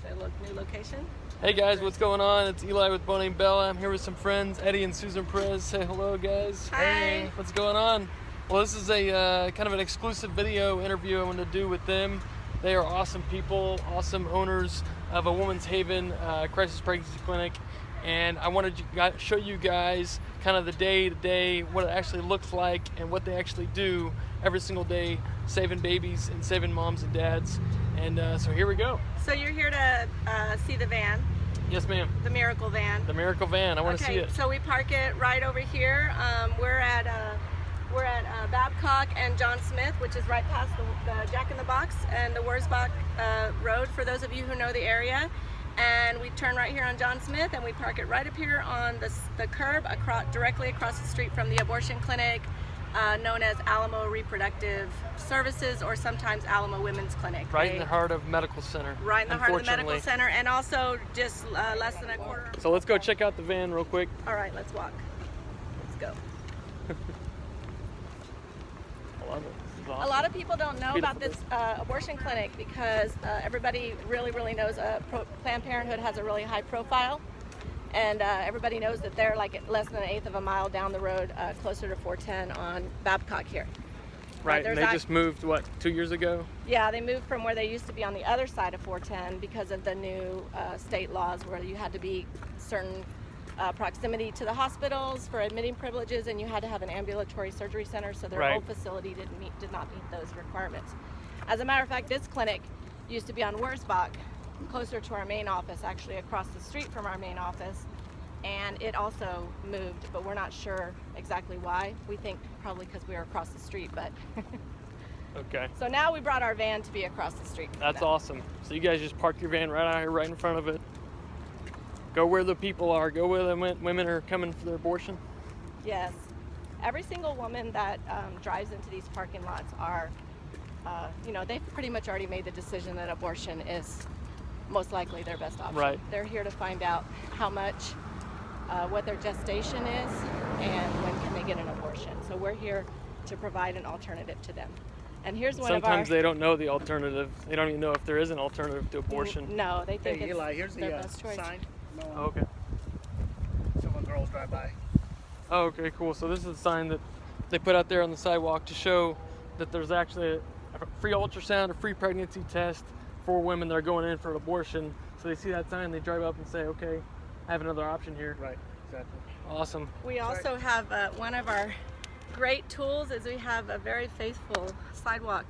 The new location. Hey guys, what's going on? It's Eli with Bonnie and Bella. I'm here with some friends, Eddie and Susan Perez. Say hello, guys. Hi. Hey, what's going on? Well, this is a kind of an exclusive video interview I wanted to do with them. They are awesome people, awesome owners of a woman's haven crisis pregnancy clinic, and I wanted to show you guys kind of the day-to-day, what it actually looks like, and what they actually do every single day, saving babies and saving moms and dads. And so here we go. So you're here to see the van. Yes, ma'am. The miracle van. The miracle van. I want to see it. So we park it right over here. We're at Babcock and John Smith, which is right past the Jack in the Box and the Wurzbach Road, for those of you who know the area. And we turn right here on John Smith, and we park it right up here on the curb, directly across the street from the abortion clinic, known as Alamo Reproductive Services, or sometimes Alamo Women's Clinic. Right in the heart of medical center. Right in the heart of the medical center, and also just less than a quarter. So let's go check out the van real quick. All right, let's walk. Let's go. I love it. This is awesome. A lot of people don't know about this abortion clinic because everybody really knows Planned Parenthood has a really high profile, and everybody knows that they're like less than 1/8 of a mile down the road, closer to 410 on Babcock here. Right, and they just moved, what, 2 years ago? Yeah, they moved from where they used to be on the other side of 410 because of the new state laws where you had to be certain proximity to the hospitals for admitting privileges, and you had to have an ambulatory surgery center, so their old facility did not meet those requirements. As a matter of fact, this clinic used to be on Wurzbach, closer to our main office, actually across the street from our main office, and it also moved, but we're not sure exactly why. We think probably because we were across the street, but okay. So now we brought our van to be across the street. That's awesome. So you guys just park your van right out here, right in front of it. Go where the people are. Go where the women are coming for their abortion. Yes. Every single woman that drives into these parking lots are, they've pretty much already made the decision that abortion is most likely their best option. Right. They're here to find out how much, what their gestation is, and when can they get an abortion. So we're here to provide an alternative to them. And here's one of our... Sometimes they don't know the alternative. They don't even know if there is an alternative to abortion. No, they think it's Eli, here's their the best choice. sign. Oh, okay. So when girls drive by. Oh, okay, cool. So this is a sign that they put out there on the sidewalk to show that there's actually a free ultrasound, a free pregnancy test for women that are going in for an abortion. So they see that sign, they drive up and say, okay, I have another option here. Right, exactly. Awesome. We also have one of our great tools is we have a very faithful Sidewalk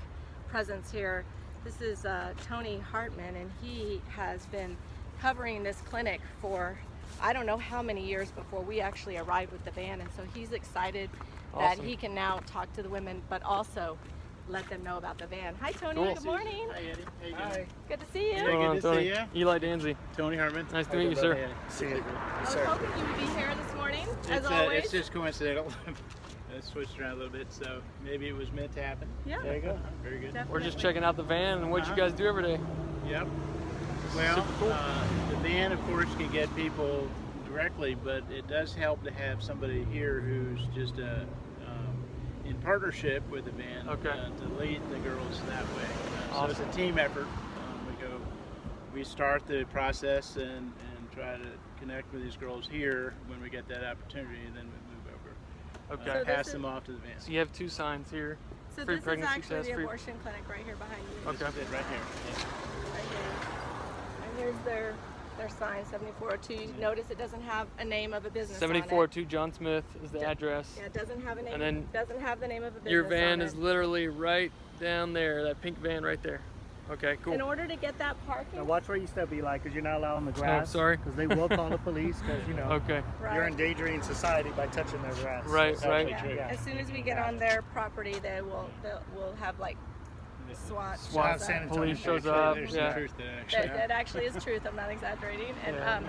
presence here. This is Tony Hartman, and he has been covering this clinic for I don't know how many years before we actually arrived with the van, and so he's excited that he can now talk to the women, but also let them know about the van. Hi, Tony. Cool. Good morning. Hi, Eddie. How you doing? Good to see you. What's going on, good to Tony? see Eli Danzy. Tony Hartman. Nice to meet you, sir. See you. I was hoping you would be here this morning, as always. It's just coincidental. I switched around a little bit, so maybe it was meant to happen. Yeah. There you go. Very good. Definitely. We're just checking out the van and what you guys do every day. Yep. Well, Super cool. The van, of course, can get people directly, but it does help to have somebody here who's just in partnership with the van to lead the girls that way. Awesome. So it's a team effort. We start the process and try to connect with these girls here when we get that opportunity, and then we move over. Okay. So Pass them off to the van. So you have two signs here. So free this is pregnancy actually test, the free... abortion clinic right here behind you. Okay. This is it right here. Yeah. Right here. And here's their sign, 7402. You notice it doesn't have a name of a business 7402 John Smith is the address. Yeah, it doesn't have a name. And then doesn't have the name of a business. Your van on is it. literally right down there, that pink van right there. Okay, cool. In order to get that parking. Now watch where you step, Eli, because you're not allowed on the grass. Oh, sorry. Because they will call the police, because Okay. Right. you're endangering society by touching their grass. Right, That's right. actually true. As soon as we get on their property, we'll have like SWAT. SWAT, shows up. police shows up. There's Yeah. some truth to that, actually. That actually is truth. I'm not exaggerating. And Yeah.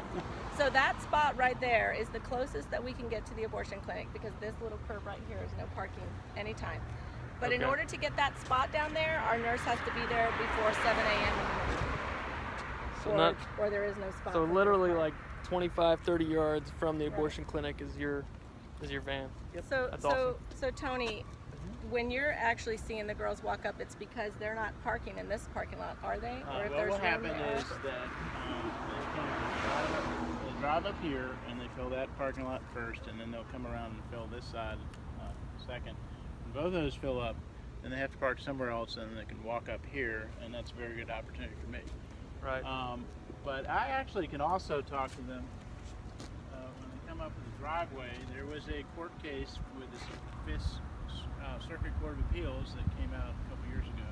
so that spot right there is the closest that we can get to the abortion clinic, because this little curb right here is no parking anytime. But in order to get that spot down there, our nurse has to be there before 7 a.m. or there is no spot. So for literally her. like 25, 30 yards from the abortion clinic is your van. So That's awesome. so Tony, when you're actually seeing the girls walk up, it's because they're not parking in this parking lot, are they? Or if Well, there's what room, happened they are? is that they drive up here and they fill that parking lot first, and then they'll come around and fill this side second. When both of those fill up, then they have to park somewhere else, and then they can walk up here, and that's a very good opportunity for me. Right. But I actually can also talk to them when they come up with the driveway. There was a court case with the Fifth Circuit Court of Appeals that came out a couple years ago,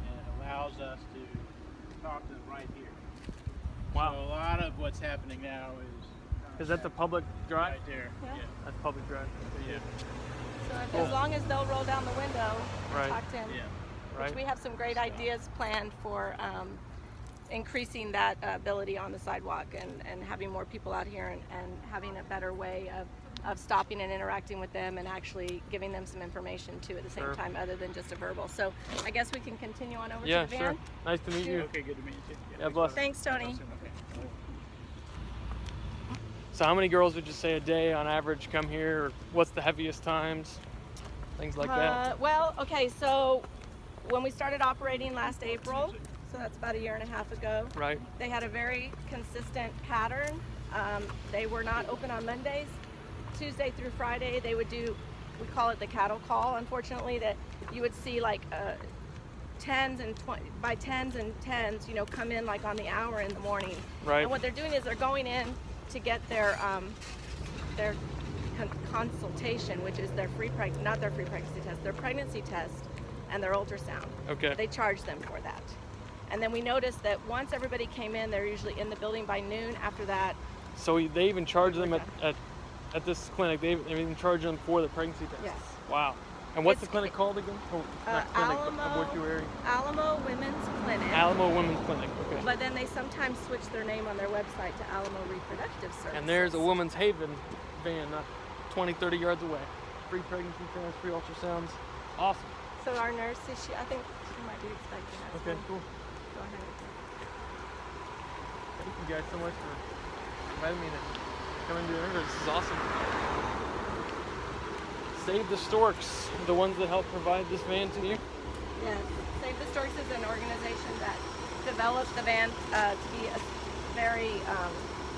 and it allows us to talk to them right here. Wow. So a lot of what's happening now Is that the public drive? right there? Yeah. That's public drive. Yeah. So if, Cool. as long as they'll roll down the window, Right. talk to him. Yeah. Which Right. we have some great ideas planned for increasing that ability on the sidewalk and having more people out here and having a better way of stopping and interacting with them and actually giving them some information too at the same Sure. time other than just a verbal. So I guess we can continue on over Yeah, to the sure. van. Nice to meet you. Okay, good to meet you too. Yeah, bless. Thanks, Tony. Okay. So how many girls would you say a day on average come here? Or what's the heaviest times? Things like that. Well, okay, so when we started operating last April, so that's about a year and a half ago, Right. they had a very consistent pattern. They were not open on Mondays. Tuesday through Friday, they would do, we call it the cattle call, unfortunately, that you would see like tens and tens, you know, come in like on the hour in the morning. Right. And what they're doing is they're going in to get their consultation, which is their not their free pregnancy test, their pregnancy test and their ultrasound. Okay. They charge them for that. And then we noticed that once everybody came in, they're usually in the building by noon. After that, So they even charge them at this clinic. They even charge them for the pregnancy test. yes. Wow. And what's the It's- clinic called again? Oh, not clinic, but Alamo- obituary. Alamo Women's Clinic. Alamo Women's Clinic. Okay. But then they sometimes switch their name on their website to Alamo Reproductive Services. And there's a woman's haven van, not 20, 30 yards away. Free pregnancy test, free ultrasounds. Awesome. So our nurse, I think she might be expecting us. Okay, We'll cool. Go ahead. Thank you guys so much for inviting me to come and do an interview. This is awesome. Save the Storks, the ones that help provide this van to you. Yes. Save the Storks is an organization that developed the van to be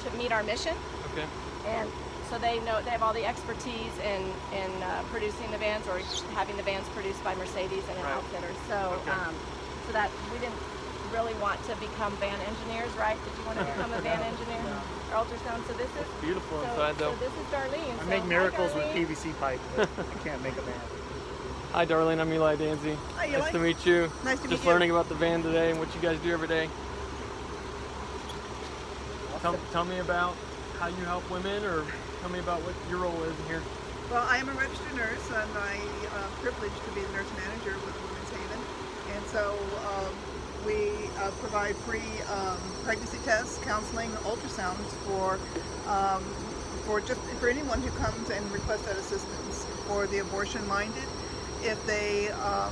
to meet our mission. Okay. And so they have all the expertise in producing the vans or having the vans produced by Mercedes and an Right. outfitter. So Okay. so that we didn't really want to become van engineers, right? Did you want to become a van engineer or ultrasound? So this is Beautiful so, inside though. so this is Darlene. I So, make hi, miracles with Darlene. PVC pipe, but I can't make a van. Hi Darlene, I'm Eli Danzy. Hi, Nice Eli. to meet you. Nice to meet Just you. learning about the van today and what you guys do every day. Tell me about how you help women, or tell me about what your role is in here. Well, I am a registered nurse, and I'm privileged to be the nurse manager with Women's Haven. And so we provide free pregnancy tests, counseling, ultrasounds for anyone who comes and requests that assistance. For the abortion-minded, if they are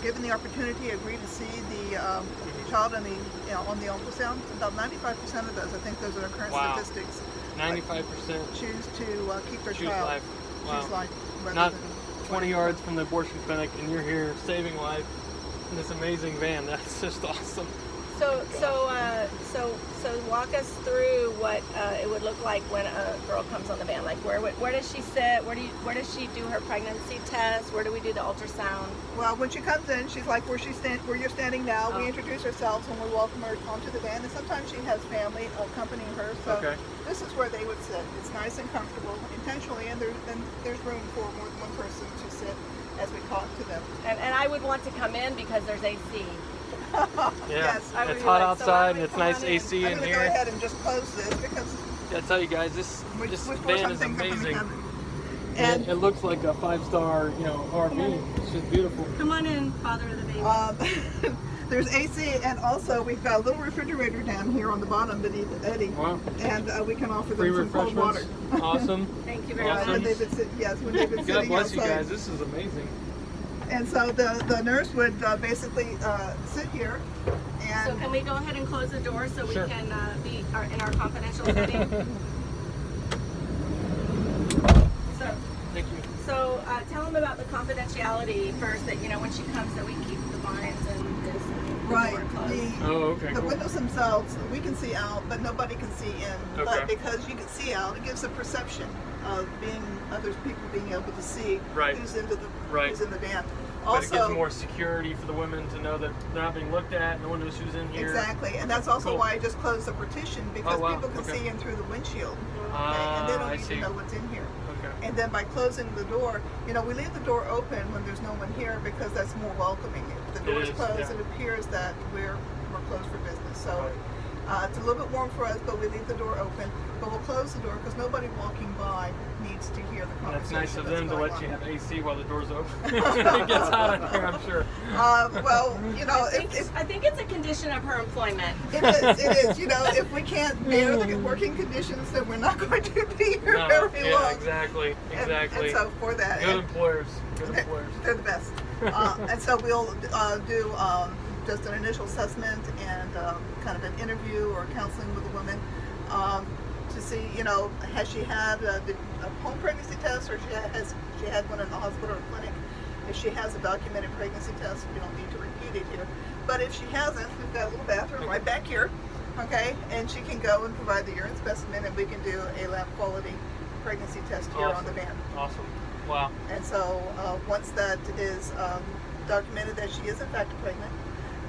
given the opportunity, agree to see the child on the ultrasound, about 95% of those, I think those are the current Wow. statistics, 95% choose to keep their choose child. life. Wow. Choose life rather Not than 20 yards from the abortion clinic, and you're here saving life in this amazing van. That's just awesome. So walk us through what it would look like when a girl comes on the van. Like where does she sit? Where does she do her pregnancy test? Where do we do the ultrasound? Well, when she comes in, she's like where you're standing now. Oh. We introduce ourselves when we welcome her onto the van, and sometimes she has family accompanying her. So Okay. this is where they would sit. It's nice and comfortable intentionally, and there's room for more than one person to sit as we talk to them. And I would want to come in because there's AC. Yeah. Yes, I would It's be hot like, so why outside, don't and we it's come nice on in? AC I'm in going to go here. ahead and just close this because I tell you guys, this we van pour is something up in the amazing. cabinet. And And it looks like a 5-star, RV. It's just beautiful. Come on in, father of the baby. there's AC, and also we've got a little refrigerator down here on the bottom beneath Eddie, Wow. and we can offer Free them some cold water. refreshments. Awesome. Thank you very Awesome. When much. they've been when they've been God sitting bless you outside. guys. This is amazing. And so the nurse would basically sit here, and So can we go ahead and close the door so Sure. we can be in our confidential setting? So Thank you. So tell tell them about the confidentiality first, that, you know, when she comes, that we keep the blinds and this and the Right. door closed. Okay. The Cool. windows themselves, we can see out, but nobody can see in. Okay. But because you can see out, it gives a perception of other people being able to see Right. who's in the van. But it gives Also, more security for the women to know that they're not being looked at. No one knows who's in here. exactly, and that's also Cool. why I just closed the partition, because Oh, wow. people can Okay. see in through the windshield, Ah, and they don't I need see. to know what's in here. Okay. And then by closing the door, you know, we leave the door open when there's no one here because that's more welcoming. If the door is is, closed, yeah. it appears that we're closed for business. So Right. it's a little bit warm for us, but we leave the door open. But we'll close the door because nobody walking by needs to hear the That's conversation. nice of that's them to going let you on. have AC while the door's open. It gets hot in here, I'm sure. Well, you know, I think it's a condition of her employment. it is. You know, if we can't bear the working conditions, then we're not going to be here No, very yeah, long. exactly. And so for that, Good employers. Good employers. they're the best. And so we'll do just an initial assessment and kind of an interview or counseling with the woman to see, you know, has she had a home pregnancy test, or she had one in the hospital or clinic. If she has a documented pregnancy test, we don't need to repeat it here. But if she hasn't, we've got a little bathroom right back here, okay? And she can go and provide the urine specimen, and we can do a lab quality pregnancy test here on the van. Awesome. Wow. And so once that is documented that she is in fact pregnant,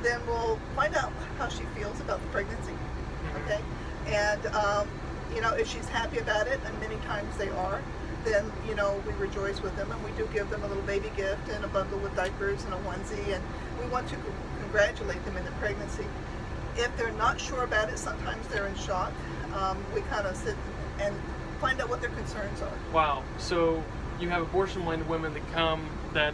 then we'll find out how she feels about the pregnancy, okay? And, you know, if she's happy about it, and many times they are, then, you know, we rejoice with them, and we do give them a little baby gift and a bundle with diapers and a onesie, and we want to congratulate them in the pregnancy. If they're not sure about it, sometimes they're in shock. We kind of sit and find out what their concerns are. Wow. So you have abortion-minded women that come that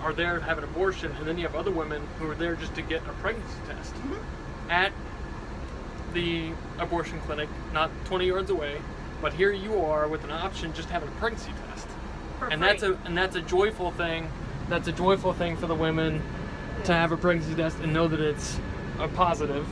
are there to have an abortion, and then you have other women who are there just to get a pregnancy test at the abortion clinic, not 20 yards away, but here you are with an option just having a pregnancy test. And that's a joyful thing. That's a joyful thing for the women to have a pregnancy test and know that it's a positive.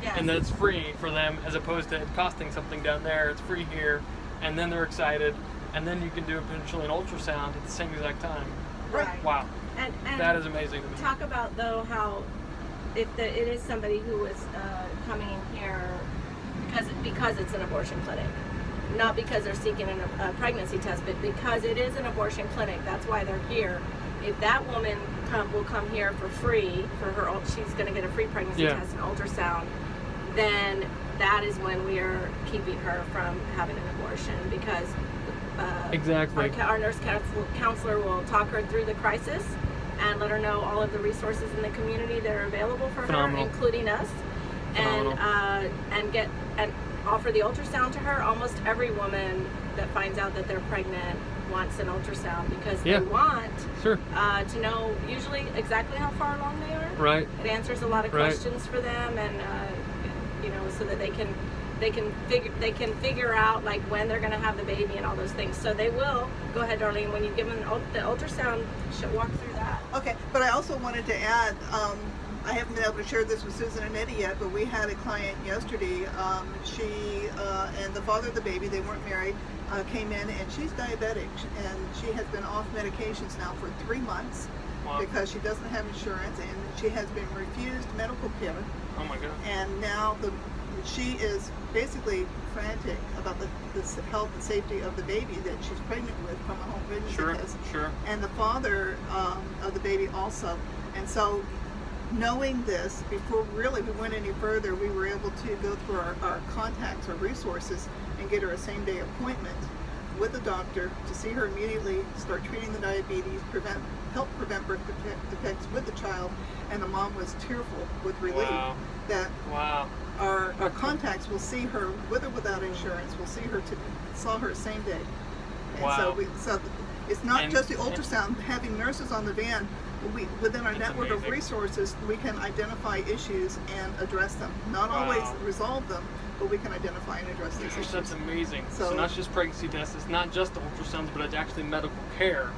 Yes. And that it's free for them, as opposed to it costing something down there. It's free here, and then they're excited, and then you can do potentially an ultrasound at the same exact time. Right. Wow, And that is amazing to me. talk about, though, how if it is somebody who is coming in here because it's an abortion clinic, not because they're seeking a pregnancy test, but because it is an abortion clinic. That's why they're here. If that woman will come here for free for her, she's going to get a free pregnancy test and ultrasound. Then that is when we are keeping her from having an abortion, because Exactly. our nurse counselor will talk her through the crisis and let her know all of the resources in the community that are available for Phenomenal. her, including us, Phenomenal. and offer the ultrasound to her. Almost every woman that finds out that they're pregnant wants an ultrasound, because they want Sure. to know usually exactly how far along they are. Right. It answers a lot of Right. questions for them, and you know, so that they can figure out like when they're going to have the baby and all those things. So they will go ahead, Darlene. When you give them the ultrasound, she'll walk through that. Okay, but I also wanted to add, I haven't been able to share this with Susan and Eddie yet, but we had a client yesterday. She and the father of the baby, they weren't married, came in, and she's diabetic, and she has been off medications now for 3 months. Wow. Because she doesn't have insurance, and she has been refused medical care. Oh my God. And now she is basically frantic about the health and safety of the baby that she's pregnant with from a home pregnancy test. Sure. And the father of the baby also. And so, knowing this, before really we went any further, we were able to go through our contacts, our resources, and get her a same-day appointment with the doctor to see her immediately, start treating the diabetes, help prevent birth defects with the child. And the mom was tearful with relief that our contacts will see her with or without insurance. We'll saw her same day. And so it's not just the ultrasound. Having nurses on the van, within our network of resources, we can identify issues and address them. Not always resolve them, but we can identify and address these issues. That's amazing. So So not just pregnancy tests, it's not just ultrasounds, but it's actually medical care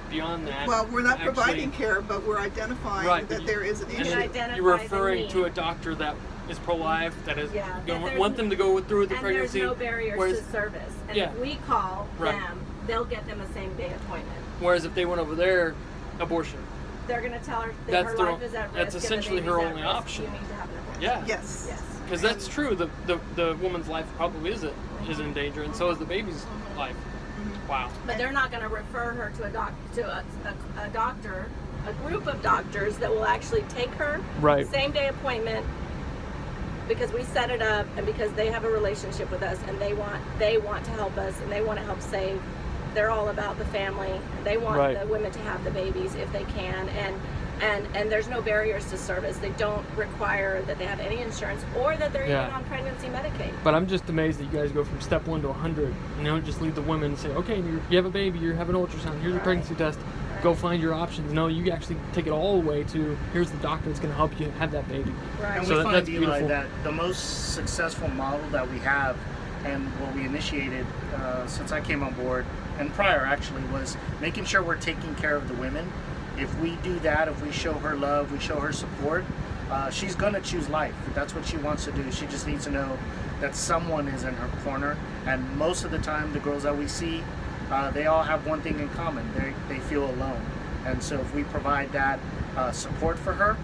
beyond that. Well, we're not providing care, but we're identifying that there is an and issue. identify you're the referring need. to a doctor that is pro-life, that is Yeah, going that want them to go through the and pregnancy. there's no barriers whereas- to service. And Yeah. if we call Right. them they'll get them a same day appointment. Whereas if they went over there, abortion. They're going to tell her that That's her their- life is at risk. that's and the essentially baby's her at only risk. option. You need to have an abortion. Yeah. Yes. Yes. Because that's true. The woman's life probably is in danger, and so is the baby's life. Wow. But they're not going to refer her to a doctor, a group of doctors that will actually take her. Right. Same day appointment, because we set it up and because they have a relationship with us and they want to help us and they want to help save. They're all about the family. They want Right. the women to have the babies if they can, and there's no barriers to service. They don't require that they have any insurance or that they're Yeah. even on pregnancy Medicaid. But I'm just amazed that you guys go from step 1 to 100, and you don't just leave the women and say, okay, you have a baby, you have an ultrasound, here's a Right. pregnancy test, go find your options. No, you actually take it all the way to here's the doctor that's going to help you have that baby. Right. And So we that's find, Eli, beautiful. that the most successful model that we have and what we initiated since I came on board, and prior actually, was making sure we're taking care of the women. If we do that, if we show her love, we show her support, she's going to choose life. That's what she wants to do. She just needs to know that someone is in her corner. And most of the time, the girls that we see, they all have one thing in common. They feel alone. And so if we provide that support for her,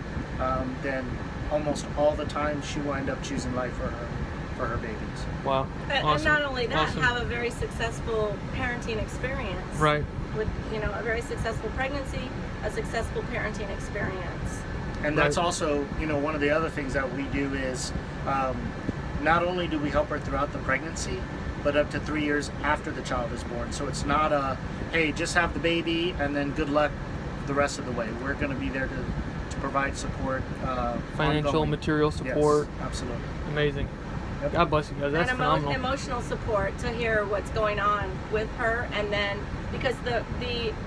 then almost all the time she will end up choosing life for her babies. Wow. And Awesome. not only that, Awesome. have a very successful parenting experience. Right. With a very successful pregnancy, a successful parenting experience. And that's Right. also, one of the other things that we do is not only do we help her throughout the pregnancy, but up to 3 years after the child is born. So it's not a, hey, just have the baby and then good luck the rest of the way. We're going to be there to provide support. Financial, ongoing. material support. Yes, absolutely. Amazing. Yep. God bless you guys. That's And phenomenal. emotional support to hear what's going on with her, and then because the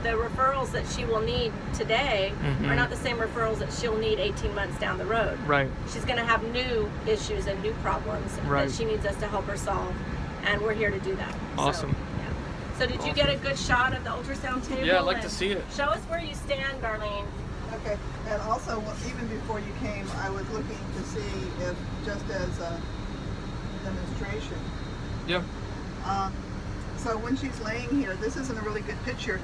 referrals that she will need today Mhm. are not the same referrals that she'll need 18 months down the road. Right. She's going to have new issues and new problems Right. that she needs us to help her solve, and we're here to do that. Awesome. So, yeah. So did you get a good shot of the ultrasound table? Yeah, I'd like to And see it. Show us where you stand, Darlene. Okay, and also, even before you came, I was looking to see if, just as a demonstration, Yeah. so when she's laying here, this isn't a really good picture.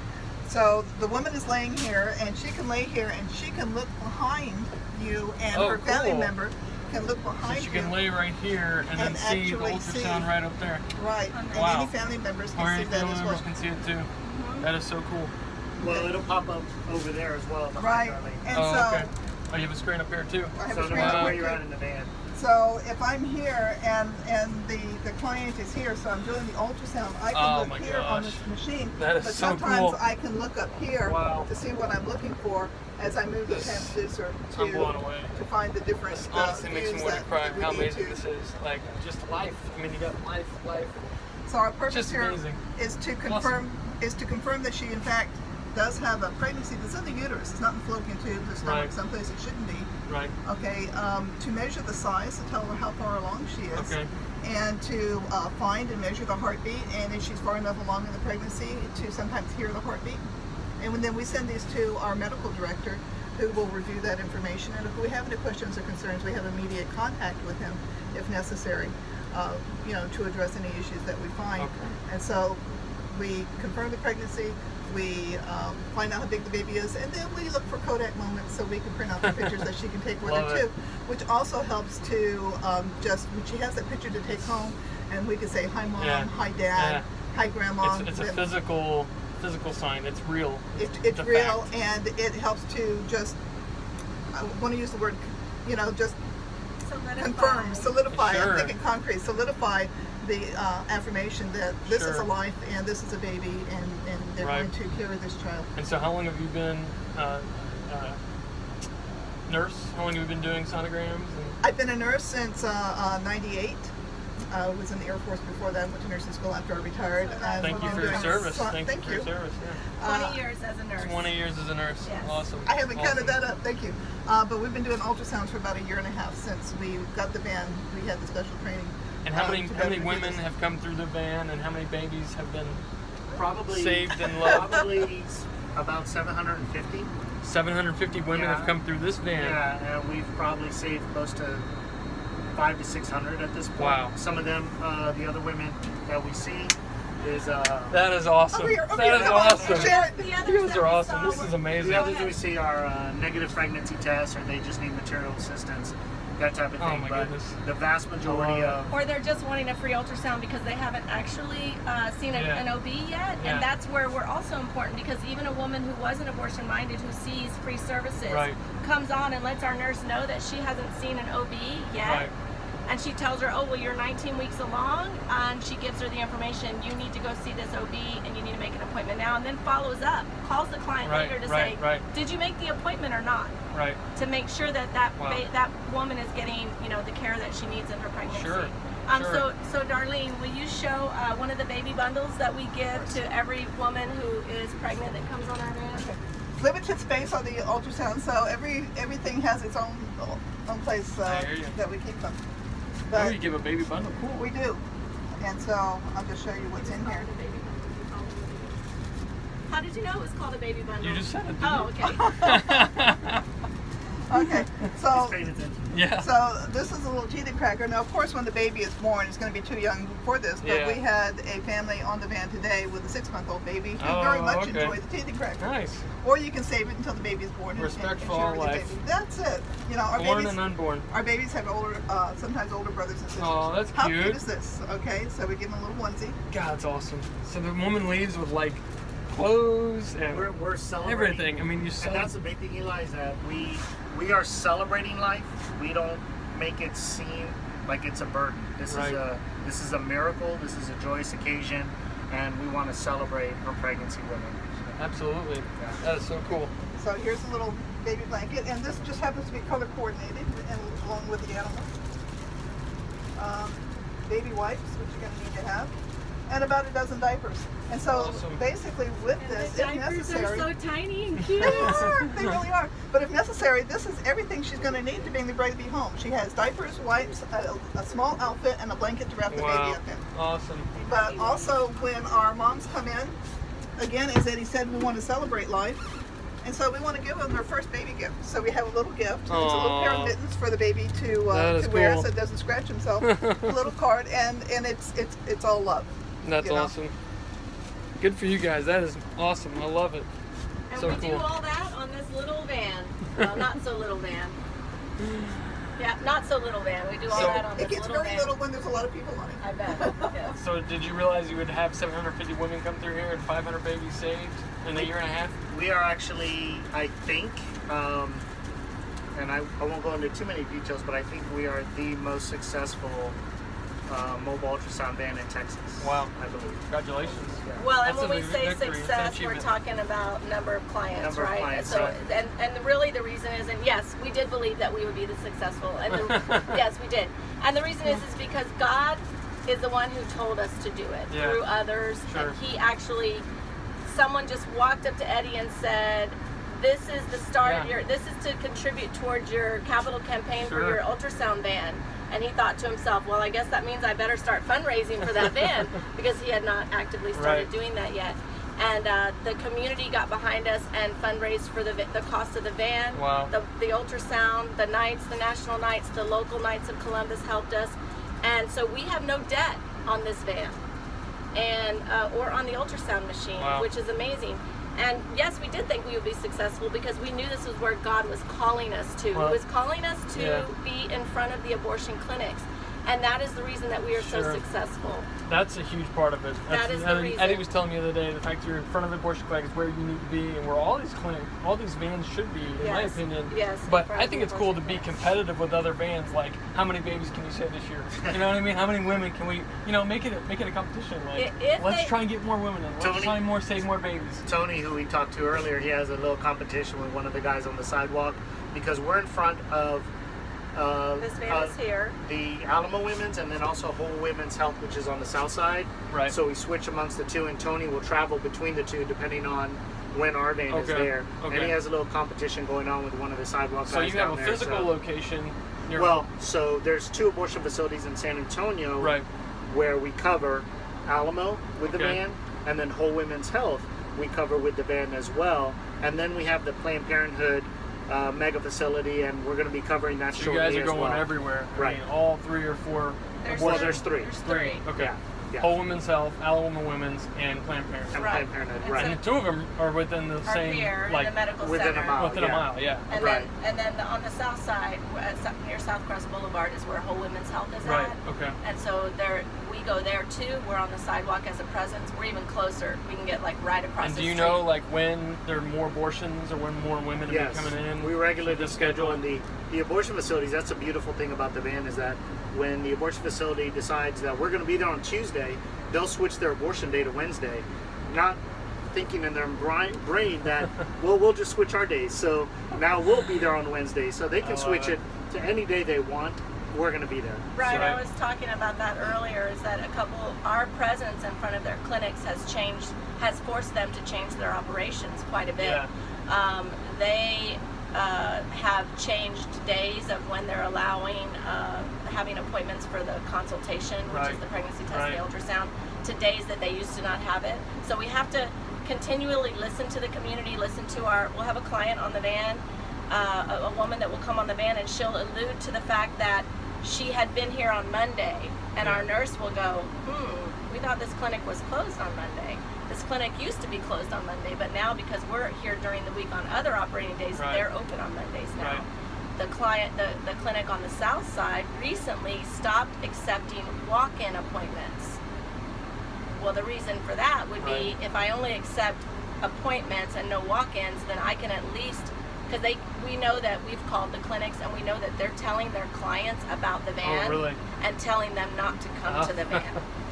So the woman is laying here, and she can lay here, and she can look behind you, and Oh, her family cool. member can look So behind you can you. lay right here and then And see the actually see- ultrasound right up there. Right, and Wow. any family members can Or see any that family as members well. can see it too. That is so cool. Well, it'll pop up over there as well. behind Right, Darlene. and Oh, so okay. Oh, you have a screen up here too. I have So a no screen matter up where here you're too. at in the van. So if I'm here and the client is here, so I'm doing the ultrasound, I can Oh look my here on gosh. this machine. That is but so sometimes cool. I can look up here Wow. to see what I'm looking for as I move the transducer I'm blown away. to find the different This honestly makes me views want to that cry we how need amazing to. this is. Like, just life. I mean, you got life. So our purpose Just here amazing. is to confirm that she in fact does have a pregnancy that's in the uterus. It's not in fallopian tubes. It's not Right. someplace it shouldn't be. Right. Okay, to measure the size to tell her how far along she is, Okay. and to find and measure the heartbeat, and if she's far enough along in the pregnancy to sometimes hear the heartbeat. And then we send these to our medical director, who will review that information. And if we have any questions or concerns, we have immediate contact with him if necessary, to address any issues that we find. Okay. And so we confirm the pregnancy, we find out how big the baby is, and then we look for Kodak moments so we can print out the pictures that she can take with Love her it. too, which also helps to when she has that picture to take home, and we can say hi mom, Yeah. hi dad, hi grandma. It's a Then physical sign. It's real. it's a real, fact. and it helps to just, I want to use the word, just confirm, solidify. Sure. I'm thinking concrete, solidify the affirmation that this is Sure. a life and this is a baby, and they're Right. going to carry this child. And so, how long have you been nurse? How long have you been doing sonograms? And I've been a nurse since '98. I was in the Air Force before that. Went to nursing school after I retired. I've thank you been for your doing service. Thank Thank you for your service. Yeah. 20 years as a nurse. 20 years as a nurse. Yes. Awesome. I haven't Awesome. counted that up. Thank you. But we've been doing ultrasounds for about a year and a half since we got the van. We had the special training. And how many to be how able many to do women this. have come through the van, and how many babies have been Probably saved and loved? Probably about 750. 750 women Yeah. have come through this van. Yeah, and we've probably saved close to 500 to 600 at this point. Wow. Some of them, the other women that we see, is That is awesome. Over here, That is come on, awesome. share it. The You others guys that are we awesome. saw This were- is amazing. the others we see are negative pregnancy tests, or they just need material assistance, that type of Oh thing. my But goodness. the vast majority of Or they're just wanting a free ultrasound because they haven't actually seen Yeah. an OB yet. Yeah. And that's where we're also important, because even a woman who wasn't abortion minded who sees free services Right. comes on and lets our nurse know that she hasn't seen an OB yet. Right. And she tells her, oh, well, you're 19 weeks along, and she gives her the information, you need to go see this OB and you need to make an appointment now, and then follows up, calls the client Right, later to right, say, right. did you make the appointment or not? Right. To make sure that that Wow. that woman is getting, you know, the care that she needs in her pregnancy. Sure, So Darlene, will you show one of the baby bundles that we give to every woman who is pregnant that comes on our van? Limited space on the ultrasound, so everything has its own place I hear you. that we keep them. Oh, But you give a baby bundle. Cool. we do, and so I'll just show you what's in here. How did you know it was called a baby bundle? You just said it, didn't Oh, you? okay. Okay, so pays attention. Yeah. so this is a little teething cracker. Now, of course, when the baby is born, it's going to be too young for this. But Yeah. we had a family on the van today with a 6-month-old baby who Oh, very much okay. enjoyed the teething cracker. Nice. Or you can save it until the baby is born. and Respect for share all with the life. baby. That's it. You know, our Born babies. and unborn. Our babies have older, sometimes older brothers and sisters. Oh, that's How cute. cute is this? Okay, so we give them a little onesie. God, that's awesome. So the woman leaves with like clothes and We're celebrating everything. I mean, you And saw. that's the big thing, Eli, is that we are celebrating life. We don't make it seem like it's a burden. This Right. is a miracle. This is a joyous occasion, and we want to celebrate her pregnancy with her. Absolutely. That is so cool. So here's a little baby blanket, and this just happens to be color coordinated, and along with the animal. Baby wipes, which you're going to need to have, and about a dozen diapers. And so Awesome. basically with this, the if diapers necessary, are so tiny and cute. they are, they really are. But if necessary, this is everything she's going to need to bring the baby home. She has diapers, wipes, a small outfit, and a blanket to wrap the baby Wow. up in. Awesome. But also when our moms come in, again, as Eddie said, we want to celebrate life. And so we want to give them their first baby gift. So we have a little gift. It's a little pair Aw. of mittens for the baby to That is wear cool. so it doesn't scratch himself. A little card, and it's all love. That's You know? awesome. Good for you guys. That is awesome. I love it. And So we do cool. all that on this little van. Well, not so little van. Yeah, not so little van. We do all So- that on this It gets little very van. little when there's a lot of people on it. I bet. Yeah. So did you realize you would have 750 women come through here and 500 babies saved in a year and a half? We are actually, I think, and I won't go into too many details, but I think we are the most successful mobile ultrasound van in Texas. Wow. I believe. Congratulations. Well, and That's when a we big say victory. It's an success, we're achievement. talking about number of clients, Number of right? clients, so, right. and really the reason is, and yes, we did believe that we would be the successful, and yes, we did. And the reason is because God is the one who told us to do it Yeah. through others, Sure. and He actually, someone just walked up to Eddie and said, "This is the start of Yeah. your. This is to contribute towards your capital campaign for Sure. your ultrasound van." And he thought to himself, well, I guess that means I better start fundraising for that van, because he had not actively started Right. doing that yet. And the community got behind us and fundraised for the cost of the van, Wow. the ultrasound, the nights, the national nights, the local Knights of Columbus helped us. And so we have no debt on this van, and or on the ultrasound machine, Wow. which is amazing. And yes, we did think we would be successful because we knew this was where God was calling us to. Well, He was calling us to yeah. be in front of the abortion clinics. And that is the reason that we are so Sure. successful. That's a huge part of it. That is the and reason. Eddie was telling me the other day, the fact that you're in front of the abortion clinic is where you need to be, and where all these clinics, all these vans should be, in my Yes. opinion. Yes, in But front I of think the it's cool to abortion be clinics. competitive with other vans. Like, how many babies can you save this year? You know what I mean? How many women can we, make it a competition? Like, If let's they- try and get more women in. Let's Tony? try and save more babies. Tony, who we talked to earlier, he has a little competition with one of the guys on the sidewalk because we're in front of This van is here. the Alamo Women's and then also Whole Women's Health, which is on the south side. Right. So we switch amongst the two, and Tony will travel between the two depending on when our van is Okay, there. okay. And he has a little competition going on with one of the sidewalk So guys you have down a there, physical so- location. Near, Well, so there's 2 abortion facilities in San Antonio right. where we cover Alamo with the Okay. van, and then Whole Women's Health we cover with the van as well. And then we have the Planned Parenthood mega facility, and we're going to be covering that So you shortly guys are as going well. everywhere. I Right. mean, all 3 or 4. There's Well, three. there's 3. There's 3. Okay. Yeah. Yeah. Whole Women's Health, Alabama Women's, and Planned Parenthood. And Right. Planned Parenthood, And right. And the two of them are within the Are same, here like, in the medical within a center. mile. within a mile, yeah. And Right. then on the south side, near South Cross Boulevard, is where Whole Women's Health is Right, at. okay. And so we go there too. We're on the sidewalk as a presence. We're even closer. We can get like right across And the do you street. know, like, when there are more abortions or when more women Yes, are coming in? we regularly Just schedule in the abortion facilities. That's a beautiful thing about the van, is that when the abortion facility decides that we're going to be there on Tuesday, they'll switch their abortion day to Wednesday, not thinking in their brain that, well, we'll just switch our days. So now we'll be there on Wednesday, so they can switch it to any day they want. We're going to be there. Right, So- I was talking about that earlier, is that our presence in front of their clinics has forced them to change their operations quite a bit. Yeah. They have changed days of when they're allowing having appointments for the consultation, which Right. is the pregnancy test, Right. the ultrasound, to days that they used to not have it. So we have to continually listen to the community, we'll have a client on the van, a woman that will come on the van, and she'll allude to the fact that she had been here on Monday, and our nurse will go, we thought this clinic was closed on Monday. This clinic used to be closed on Monday, but now because we're here during the week on other operating days, Right. they're open on Mondays now. Right. The clinic on the south side recently stopped accepting walk-in appointments. Well, the reason for that would be, Right. if I only accept appointments and no walk-ins, then I can at least, because we know that we've called the clinics and we know that they're telling their clients about the van, Oh, really? and telling them not to come to the van.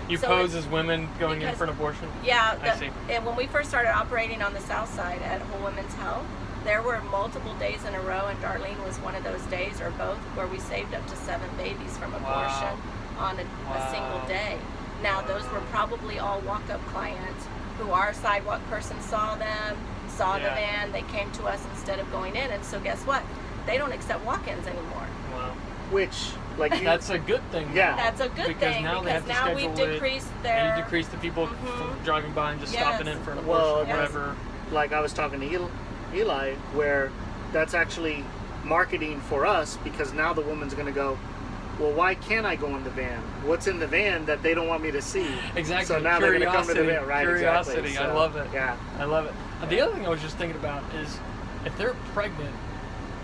You So pose it's- as women going in because- for an abortion? Yeah, I see. and when we first started operating on the south side at Whole Women's Health, there were multiple days in a row, and Darlene was one of those days, or both, where we saved up to 7 babies from abortion on a single day. Now, those were probably all walk-up clients who our sidewalk person saw them, saw the Yeah. van, they came to us instead of going in, and so guess what? They don't accept walk-ins anymore. Wow. Which, like you, That's a good thing. Yeah. now, That's a good because thing, now they have because to now we've schedule it, decreased their... and you decrease the people from driving by and just Yes. stopping in for an abortion Well, or whatever. like I was talking to Eli, where that's actually marketing for us, because now the woman's going to go, well, why can't I go in the van? What's in the van that they don't want me to see? Exactly. So now they're going to come to the van, right? Curiosity. Exactly. I So, love it. Yeah. I love it. The other thing I was just thinking about is, if they're pregnant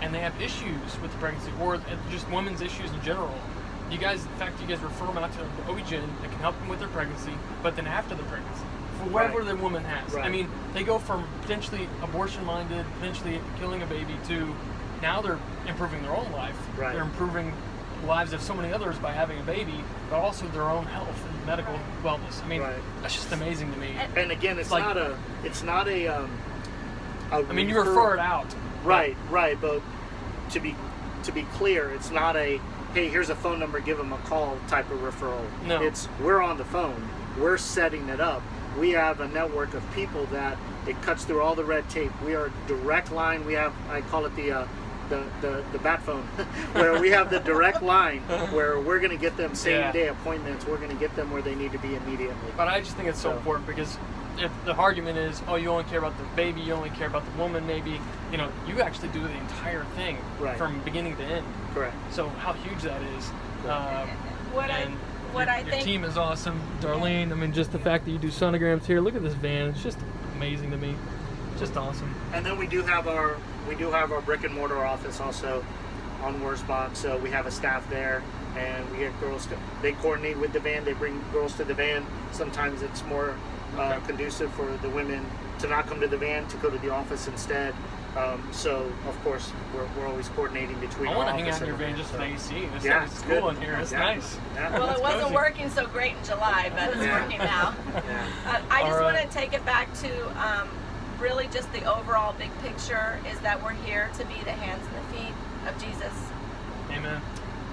and they have issues with the pregnancy, or just women's issues in general, you guys refer them out to the OBGYN that can help them with their pregnancy, but then after the pregnancy, for whatever Right. the woman has. Right. I mean, they go from potentially abortion-minded, potentially killing a baby, to now they're improving their own life. Right. They're improving the lives of so many others by having a baby, but also their own health and medical wellness. I mean, Right. that's just amazing to me. And again, it's Like- not a. I mean, you refer it out. Right, right. But to be clear, it's not a, hey, here's a phone number, give them a call type of referral. No. It's, we're on the phone, we're setting it up. We have a network of people that it cuts through all the red tape. We are direct line. We have, I call it the bat phone, where we have the direct line where we're going to get them same day appointments. We're going to get them where they need to be immediately. But I just think it's so important, because if the argument is, oh, you only care about the baby, you only care about the woman, maybe, you actually do the entire thing Right. from beginning to end. Correct. So how huge that is. Your team is awesome. Darlene, I mean, just the fact that you do sonograms here, look at this van, it's just amazing to me. Just awesome. And then we do have our brick and mortar office also on Wurzbach. So we have a staff there, and we get girls. They coordinate with the van. They bring girls to the van. Sometimes it's more conducive for the women to not come to the van, to go to the office instead. So of course we're always coordinating between. I our want to hang office out in your and van just for the AC. It's good. cool in here. It's Yeah. nice. Yeah. Well, it wasn't cozy. working so great in July, but it's working now. Yeah. I just All want right. to take it back to really just the overall big picture, is that we're here to be the hands and the feet of Jesus. Amen.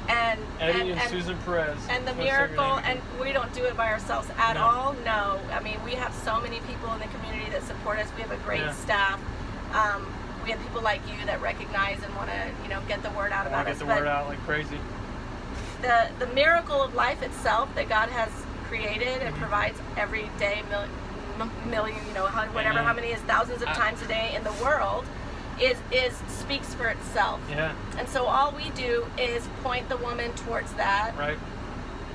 And Eddie and Susan Perez. and the Let's say your miracle, name and again. we don't do it by ourselves at No. all. No, I mean, we have so many people in the community that support us. We have a great staff. We have people like you that recognize and want to, get the word out I about want to us. get the word out like crazy. The miracle of life itself that God has created and provides every day, million, whatever, Amen. how many is thousands of times a day in the world, is speaks for itself. Yeah. And so all we do is point the woman towards that. Right.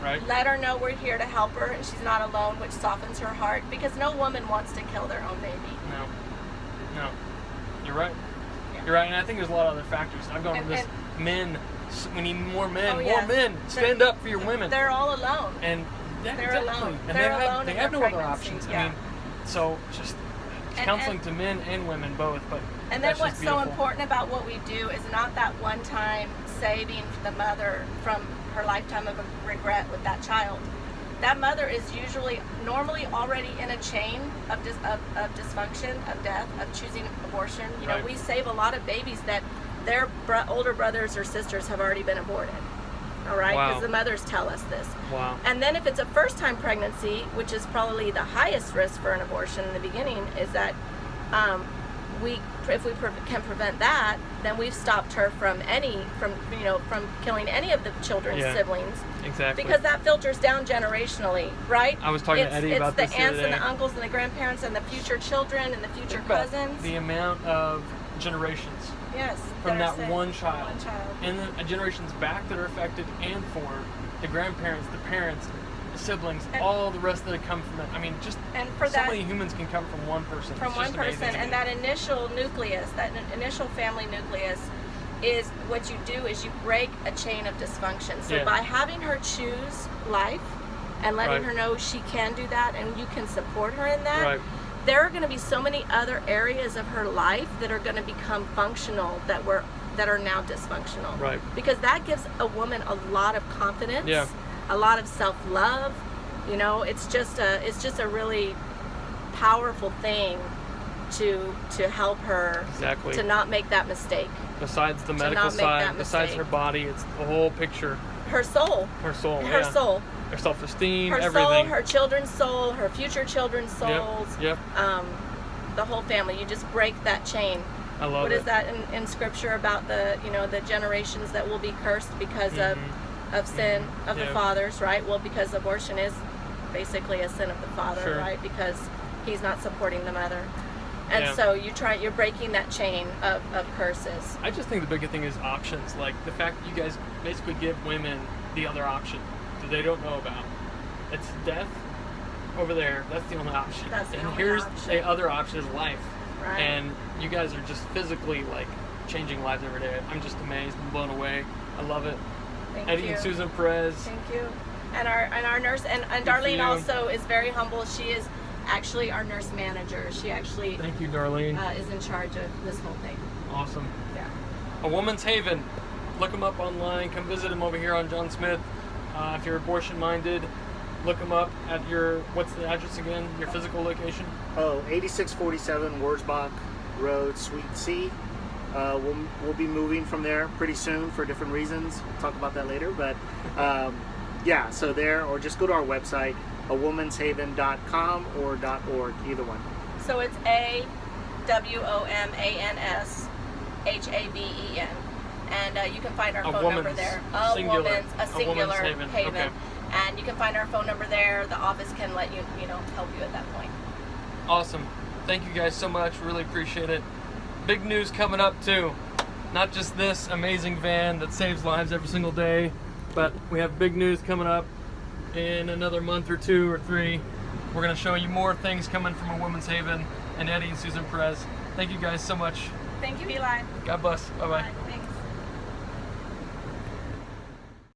right? Let her know we're here to help her and she's not alone, which softens her heart, because no woman wants to kill their own baby. No. You're right. Yeah. You're right, and I think there's a lot of other factors. I've gone from this, men, we need more men, more men, stand up for your women. They're all alone. And they're alone. And They're alone they in have their no other pregnancy, options. yeah. I mean, so just counseling to men and women both, but And then that's what's just so beautiful. important about what we do is not that one time saving the mother from her lifetime of regret with that child. That mother is usually normally already in a chain of dysfunction, of death, of choosing abortion. You know, Right. we save a lot of babies that their older brothers or sisters have already been aborted. All right, Wow. because the mothers tell us this. Wow. And then if it's a first-time pregnancy, which is probably the highest risk for an abortion in the beginning, is that if we can prevent that, then we've stopped her from killing any of the children's Yeah. siblings. Exactly. Because that filters down generationally, right? I was talking to Eddie about this It's the the other aunts and day. the uncles and the grandparents and the future children and the future Think about cousins. the amount of generations Yes. from that are that sick. one child. One child. And then generations back that are affected, and for the grandparents, the parents, the siblings, And- all the rest that come from it. I mean, just And for so that, many humans can come from one person. from It's one just amazing person, to and me. that initial nucleus, that initial family nucleus, is what you do is you break a chain of dysfunction. So Yeah. by having her choose life and letting Right. her know she can do that and you can support her in that, Right. there are going to be so many other areas of her life that are going to become functional that are now dysfunctional. Right. Because that gives a woman a lot of confidence, Yeah. a lot of self-love. You know, it's just a really powerful thing to help her Exactly. to not make that mistake. Besides the to medical not make side, that besides mistake. her body, it's the whole picture. Her soul, Her soul. her yeah. soul, Her self-esteem, her everything. soul, her children's soul, her future children's souls. Yep. The whole family. You just break that chain. I love What it. is that in scripture about the generations that will be cursed because of sin of the Yeah. fathers, right? Well, because abortion is basically a sin of the father, Sure. right? Because he's not supporting the mother. And Yeah. so you're breaking that chain of curses. I just think the bigger thing is options. Like the fact that you guys basically give women the other option that they don't know about. It's death over there. That's the only option. That's the and only here's option. the other option is life. Right. And you guys are just physically like changing lives every day. I'm just amazed and blown away. I love it. Thank Eddie you. and Susan Perez. Thank you. And our nurse and for Darlene you. also is very humble. She is actually our nurse manager. She actually Thank you, Darlene. is in charge of this whole thing. Awesome. Yeah. A Woman's Haven. Look them up online. Come visit them over here on John Smith. If you're abortion minded, look them up at what's the address again? Your physical location? 8647 Wurzbach Road, Suite C. We'll be moving from there pretty soon for different reasons. We'll talk about that later. But yeah, so there, or just go to our website, awomanshaven.com or .org, either one. So it's AWOMANSHAVEN, and you can find our phone number woman's there. singular. A singular A woman's haven. Okay. And you can find our phone number there. The office can let you help you at that point. Awesome. Thank you guys so much. Really appreciate it. Big news coming up too. Not just this amazing van that saves lives every single day, but we have big news coming up in another month or 2 or 3. We're going to show you more things coming from A Woman's Haven and Eddie and Susan Perez. Thank you guys so much. Thank you, Eli. God bless. Bye-bye. Thanks.